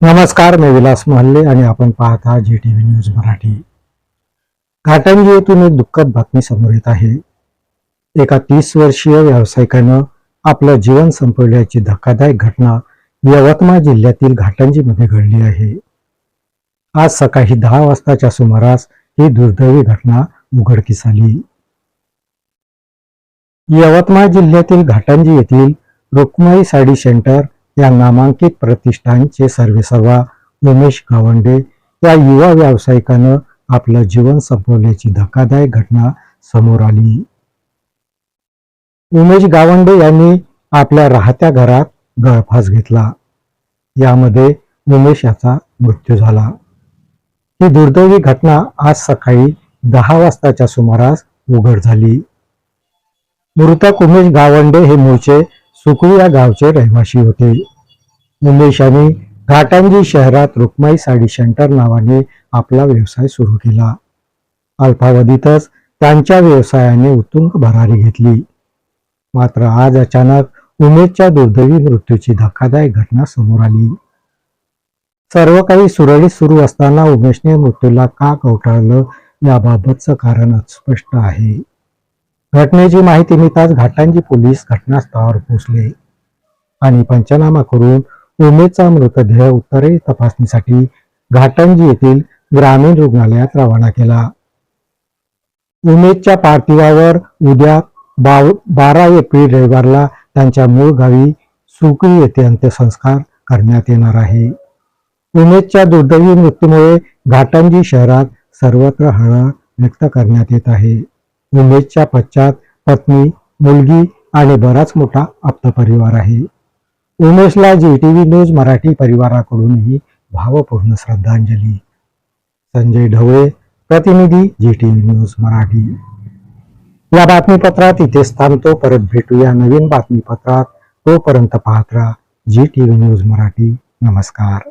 नमस्कार, मी विलास महल्ले आणि आपण पाहता GTV न्यूज मराठी। घाटंजी येथून एक दुःखद बातमी समोर येत आहे। एका 30 वर्षीय व्यावसायिकानं आपलं जीवन संपवल्याची धक्कादायक घटना यवतमाळ जिल्ह्यातील घाटंजीमध्ये घडली आहे। आज सकाळी 10 वाजताच्या सुमारास ही दुर्दैवी घटना उघडकीस आली। यवतमाळ जिल्ह्यातील घाटंजी येथील रुक्माई साडी सेंटर या नामांकित प्रतिष्ठानचे सर्वेसर्वा उमेश गावंडे या युवा व्यावसायिकानं आपलं जीवन संपवल्याची धक्कादायक घटना समोर आली। उमेश गावंडे यांनी आपल्या राहत्या घरात गळफास घेतला। यामध्ये उमेश याचा मृत्यू झाला। ही दुर्दैवी घटना आज सकाळी 10 वाजताच्या सुमारास उघड झाली। मृतक उमेश गावंडे हे मूळचे सुकळी या गावचे रहिवासी होते। उमेश यांनी घाटंजी शहरात रुक्माई साडी सेंटर नावाने आपला व्यवसाय सुरू केला। अल्पावधीतच त्यांच्या व्यवसायाने उत्तुंग भरारी घेतली। मात्र आज अचानक उमेशच्या दुर्दैवी मृत्यूची धक्कादायक घटना समोर आली। सर्व काही सुरळीत सुरू असताना उमेशने मृत्यूला का कवटाळलं याबाबतचं कारण अस्पष्ट आहे। घटनेची माहिती मिळताच घाटंजी पोलीस घटनास्थळावर पोहोचले आणि पंचनामा करून उमेशचा मृतदेह उत्तरेय तपासणीसाठी घाटंजी येथील ग्रामीण रुग्णालयात रवाना केला। उमेशच्या पार्थिवावर उद्या 12 एप्रिल रविवारला त्यांच्या मूळ गावी सुकळी येथे अंत्यसंस्कार करण्यात येणार आहे। उमेशच्या दुर्दैवी मृत्यूमुळे घाटंजी शहरात सर्वत्र हळहळ व्यक्त करण्यात येत आहे। उमेशच्या पश्चात पत्नी, मुलगी आणि बराच मोठा आप्तपरिवार आहे। उमेशला GTV न्यूज मराठी परिवाराकडूनही भावपूर्ण श्रद्धांजली। संजय ढवळे, प्रतिनिधी GTV न्यूज मराठी। या बातमीपत्रात इथेच थांबतो। परत भेटूया नवीन बातमीपत्रात। तोपर्यंत पाहत राहा GTV न्यूज मराठी। नमस्कार।